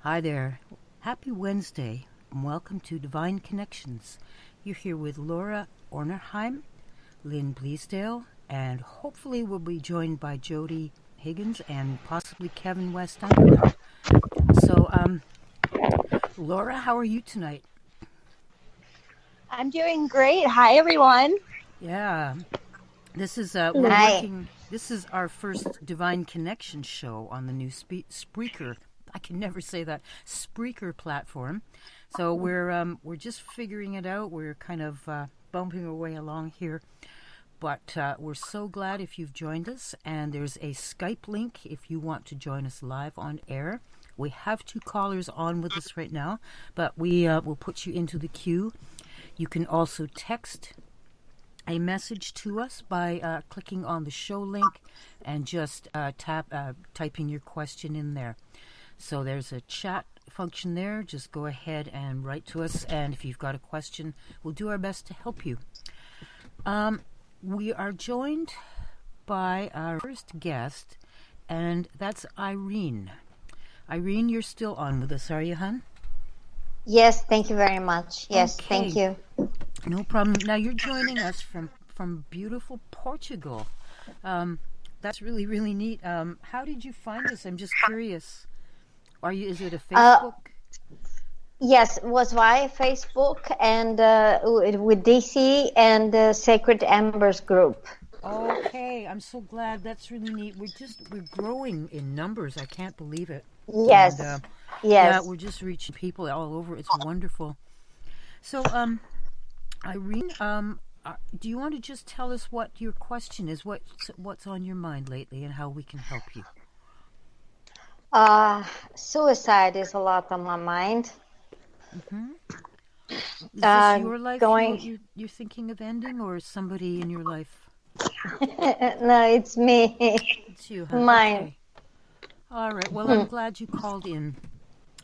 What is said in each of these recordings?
Hi there. Happy Wednesday, and welcome to Divine Connections. You're here with Laura Ornerheim, Lynn Bleasdale, and hopefully we'll be joined by Jody Higgins and possibly Kevin West Underwood. So, Laura, how are you tonight? I'm doing great. Hi, everyone. Yeah. This is This is our first Divine Connection show on the new Spreaker. I can never say that Spreaker platform. So we're just figuring it out. We're kind of bumping our way along here, but we're so glad if you've joined us. And there's a Skype link if you want to join us live on air. We have 2 callers on with us right now, but we will put you into the queue. You can also text a message to us by clicking on the show link and just typing your question in there. So there's a chat function there. Just go ahead and write to us, and if you've got a question, we'll do our best to help you. We are joined by our first guest, and that's Irene. Irene, you're still on with us, are you, hon? Yes, thank you very much. Yes, Okay. Thank you. No problem. Now you're joining us from beautiful Portugal. That's really, really neat. How did you find us? I'm just curious. Is it a Facebook? Yes, it was via Facebook and with DC and the Sacred Embers group. Okay, I'm so glad. That's really neat. We're growing in numbers. I can't believe it. Yes. And, yes. Yeah, we're just reaching people all over. It's wonderful. So, Irene, do you want to just tell us what your question is? What's on your mind lately, and how we can help you? Suicide is a lot on my mind. Mm-hmm. Is this your life you're thinking of ending, or is somebody in your life? No, it's me. It's you, huh? Mine. Okay. All right. Well, I'm glad you called in,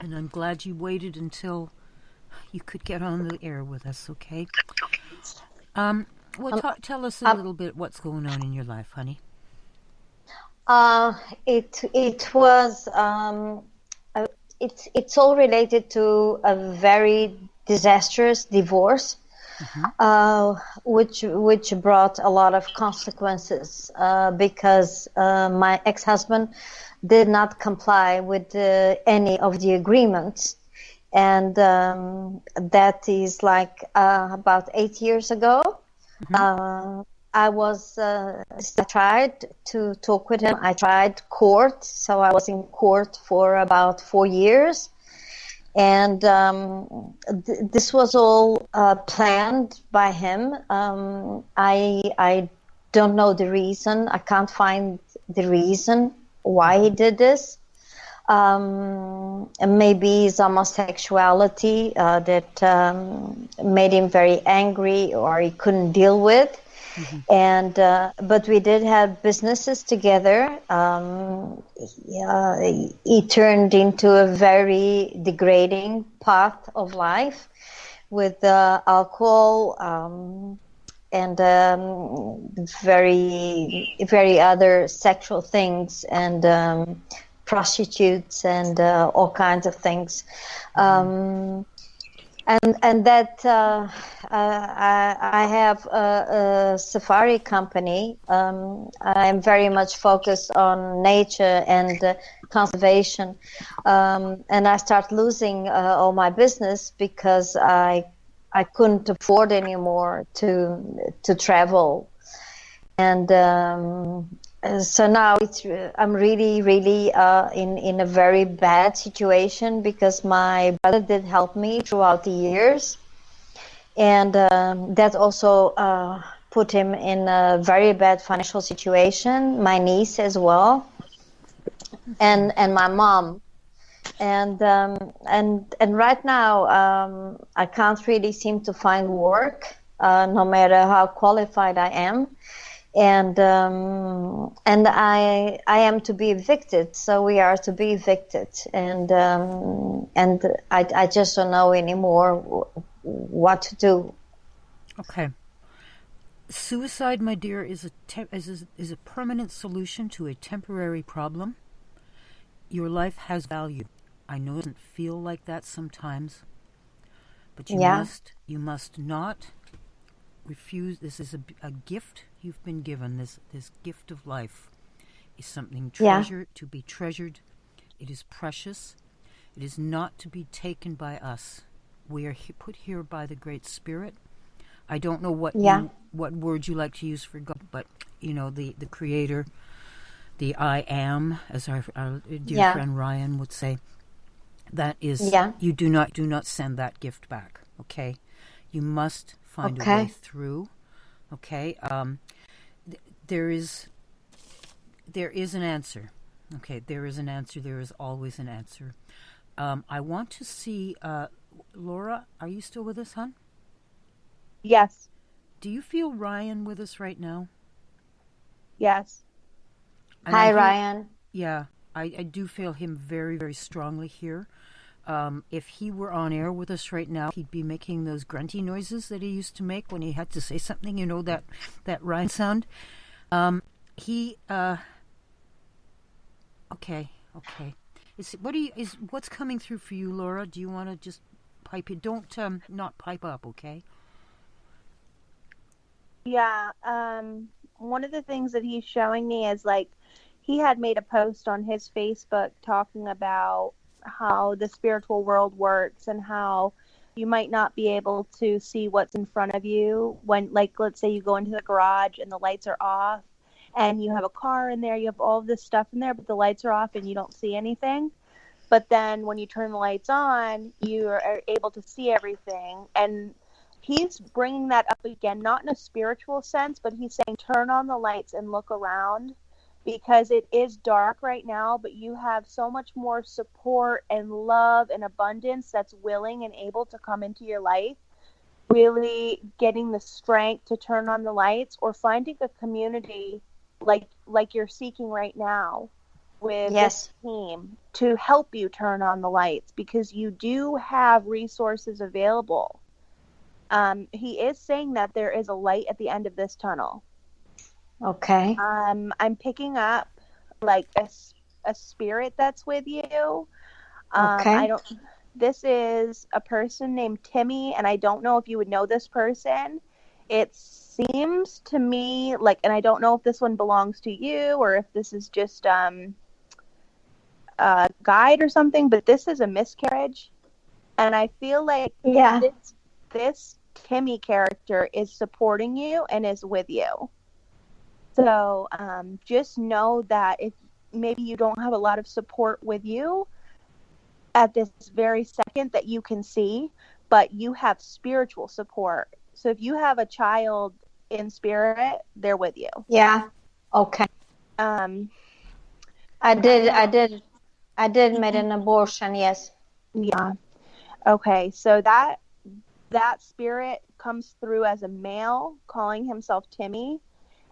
and I'm glad you waited until you could get on the air with us, okay? Tell us a little bit what's going on in your life, honey. It was it's all related to a very disastrous divorce, which brought a lot of consequences because my ex-husband did not comply with any of the agreements, and that is like about 8 years ago. I tried to talk with him. I tried court, so I was in court for about 4 years. And this was all planned by him. I don't know the reason. I can't find the reason why he did this. Maybe his homosexuality that made him very angry, or he couldn't deal with. And but we did have businesses together. He turned into a very degrading path of life with alcohol and very, very other sexual things and prostitutes and all kinds of things. And that I have a safari company. I'm very much focused on nature and conservation. And I start losing all my business because I couldn't afford anymore to travel. And so now I'm really, really in a very bad situation because my brother did help me throughout the years, and that also put him in a very bad financial situation. My niece as well, and my mom, and right now I can't really seem to find work, no matter how qualified I am. And I am to be evicted, so we are to be evicted, and I just don't know anymore what to do. Okay. Suicide, my dear, is a permanent solution to a temporary problem. Your life has value. I know it doesn't feel like that sometimes, but you must not refuse. This is a gift you've been given. This gift of life is something to be treasured. It is precious. It is not to be taken by us. We are put here by the Great Spirit. I don't know what word you like to use for God, but the Creator, the I Am, as our dear friend Ryan would say. That is, you do not send that gift back. Okay, you must find a way through. Okay, there is an answer. Okay, there is an answer. There is always an answer. I want to see, Laura, are you still with us, hon? Yes. Do you feel Ryan with us right now? Yes. And Hi, Ryan. Yeah, I do feel him very, very strongly here. If he were on air with us right now, he'd be making those grunty noises that he used to make when he had to say something, that Ryan sound. Okay. What's coming through for you, Laura? Do you want to just pipe it? Don't not pipe up, okay? Yeah. One of the things that he's showing me is he had made a post on his Facebook talking about how the spiritual world works and how you might not be able to see what's in front of you when, let's say you go into the garage and the lights are off and you have a car in there, you have all of this stuff in there, but the lights are off and you don't see anything. But then when you turn the lights on, you are able to see everything. And he's bringing that up again, not in a spiritual sense, but he's saying turn on the lights and look around, because it is dark right now, but you have so much more support and love and abundance that's willing and able to come into your life. Really getting the strength to turn on the lights, or finding a community like you're seeking right now with this team to help you turn on the lights, because you do have resources available. He is saying that there is a light at the end of this tunnel. Okay. I'm picking up a spirit that's with you. Okay. This is a person named Timmy, and I don't know if you would know this person. It seems to me and I don't know if this one belongs to you or if this is just a guide or something, but this is a miscarriage. And I feel like this Timmy character is supporting you and is with you. So just know that if maybe you don't have a lot of support with you at this very second that you can see, but you have spiritual support. So if you have a child in spirit, they're with you. Yeah. Okay. I did made an abortion. Yes. Yeah. Okay. So that spirit comes through as a male, calling himself Timmy,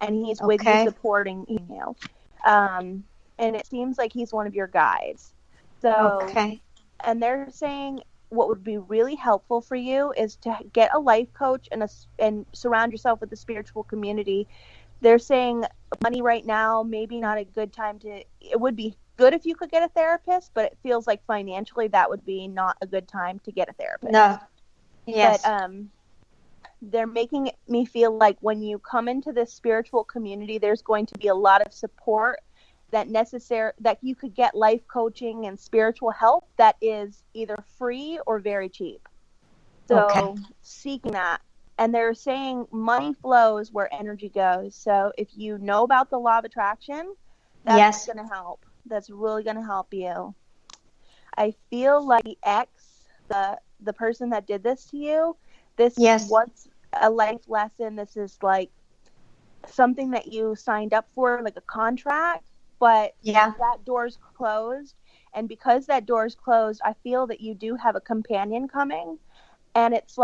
and he's with you, supporting you. And it seems like he's one of your guides. So, and they're saying what would be really helpful for you is to get a life coach and surround yourself with a spiritual community. They're saying money right now, maybe not a good time it would be good if you could get a therapist, but it feels like financially that would be not a good time to get a therapist. No. Yes. But they're making me feel like when you come into this spiritual community, there's going to be a lot of support that you could get life coaching and spiritual help that is either free or very cheap. So seeking that. And they're saying money flows where energy goes. So if you know about the law of attraction, that's going to help. That's really going to help you. I feel like the ex, the person that did this to you, this was a life lesson. This is something that you signed up for, like a contract, but that door's closed. And because that door's closed, I feel that you do have a companion coming. And it's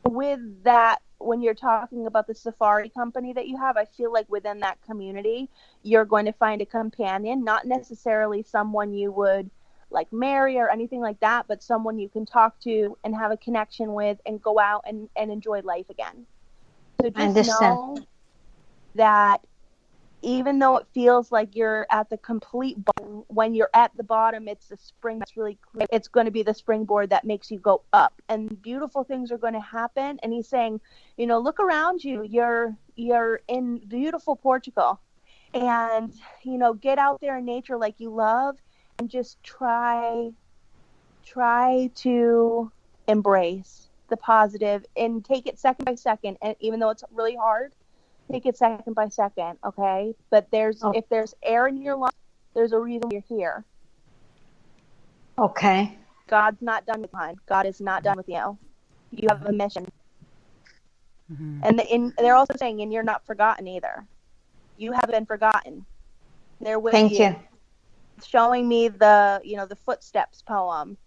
with that, when you're talking about the safari company that you have, I feel like within that community, you're going to find a companion, not necessarily someone you would marry or anything like that, but someone you can talk to and have a connection with and go out and enjoy life again. So just know that even though it feels like you're at the complete bottom, when you're at the bottom, it's the spring that's really clear. It's going to be the springboard that makes you go up, and beautiful things are going to happen. And he's saying, look around you. You're in beautiful Portugal, and get out there in nature like you love, and just try to embrace the positive and take it second by second. And even though it's really hard, take it second by second, okay? But if there's air in your lungs, there's a reason you're here. Okay. God's not done with you. God is not done with you. You have a mission. Mm-hmm. And they're also saying, and you're not forgotten either. You haven't been forgotten. They're with you. Thank you. Showing me the footsteps poem.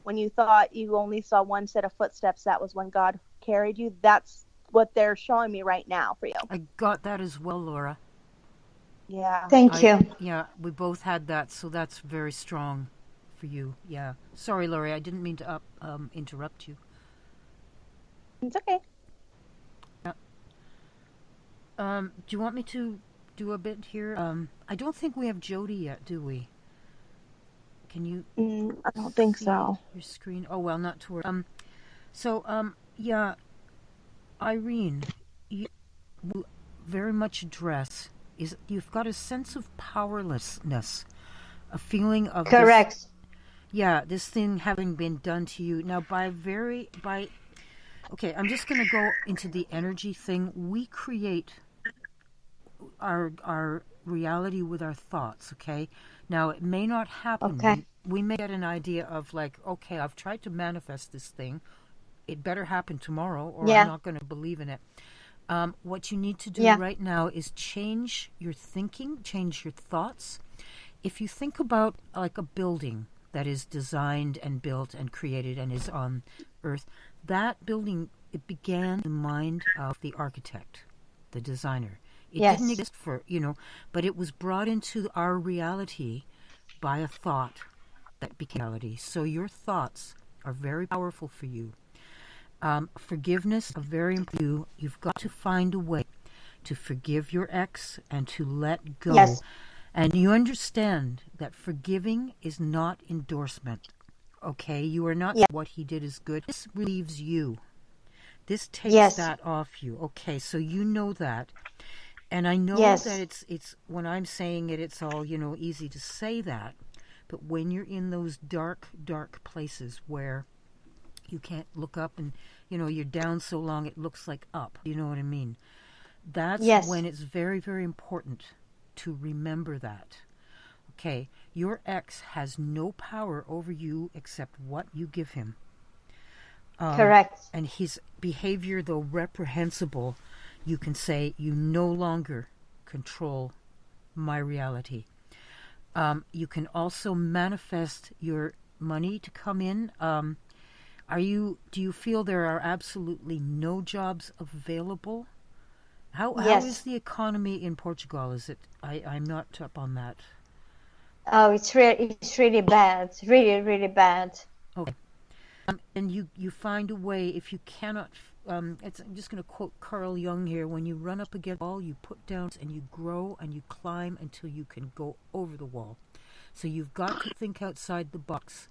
When you thought you only saw one set of footsteps, that was when God carried you. That's what they're showing me right now for you. I got that as well, Laura. Yeah. Thank you. Yeah, we both had that, so that's very strong for you. Yeah. Sorry, Laurie, I didn't mean to interrupt you. It's okay. Yeah. Do you want me to do a bit here? I don't think we have Jody yet, do we? Can you? I don't think so. Your screen. Oh well, not to worry. Yeah. Irene, you very much address is you've got a sense of powerlessness, a feeling of correct. This thing having been done to you. Now, okay, I'm just going to go into the energy thing. We create our reality with our thoughts. Okay, now it may not happen. Okay. We may get an idea of like, okay, I've tried to manifest this thing. It better happen tomorrow or I'm not going to believe in it. What you need to do right now is change your thinking, change your thoughts. If you think about like a building that is designed and built and created and is on Earth, that building, it began in the mind of the architect, the designer. It didn't exist but it was brought into our reality by a thought that became reality. So your thoughts are very powerful for you. Forgiveness is very important. You've got to find a way to forgive your ex and to let go. Yes. And you understand that forgiving is not endorsement. Okay? You are not what he did is good. This relieves you. This takes that off you. Okay, so you know that. And I know that it's when I'm saying it, it's all, easy to say that. But when you're in those dark, dark places where you can't look up and, you're down so long it looks like up. You know what I mean? That's when it's very, very important to remember that. Okay, your ex has no power over you except what you give him. Correct. And his behavior, though reprehensible, you can say, you no longer control my reality. You can also manifest your money to come in. Do you feel there are absolutely no jobs available? How is the economy in Portugal? Is it? I'm not up on that. Oh, it's really bad. Really, really bad. Okay. And you find a way, if you cannot, I'm just going to quote Carl Jung here, when you run up against the wall, you put down and you grow and you climb until you can go over the wall. So you've got to think outside the box.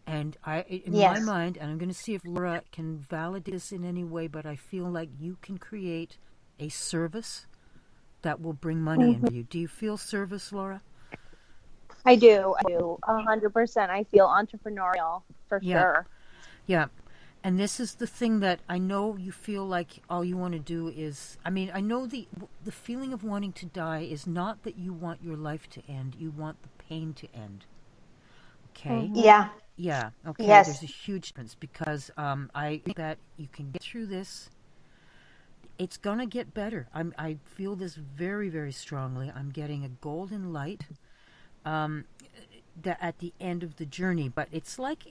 And my mind, and I'm going to see if Laura can validate this in any way, but I feel like you can create a service that will bring money in for you. Do you feel service, Laura? I do. 100%. I feel entrepreneurial for sure. Yeah. And this is the thing that I know you feel like all you want to do is, I know the feeling of wanting to die is not that you want your life to end. You want the pain to end. Okay? Yeah. Yeah. Okay. Yes. There's a huge difference because I think that you can get through this. It's going to get better. I feel this very, very strongly. I'm getting a golden light at the end of the journey, but it's like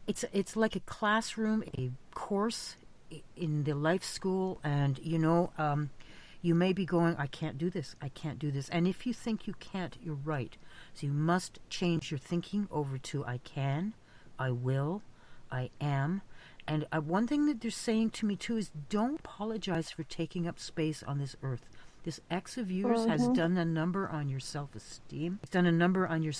it's like a classroom, a course in the life school, and you may be going, I can't do this. And if you think you can't, you're right. So you must change your thinking over to I can, I will, I am. And one thing that they're saying to me too is don't apologize for taking up space on this earth. This ex of yours has done a number on your self-esteem. It's done a number on your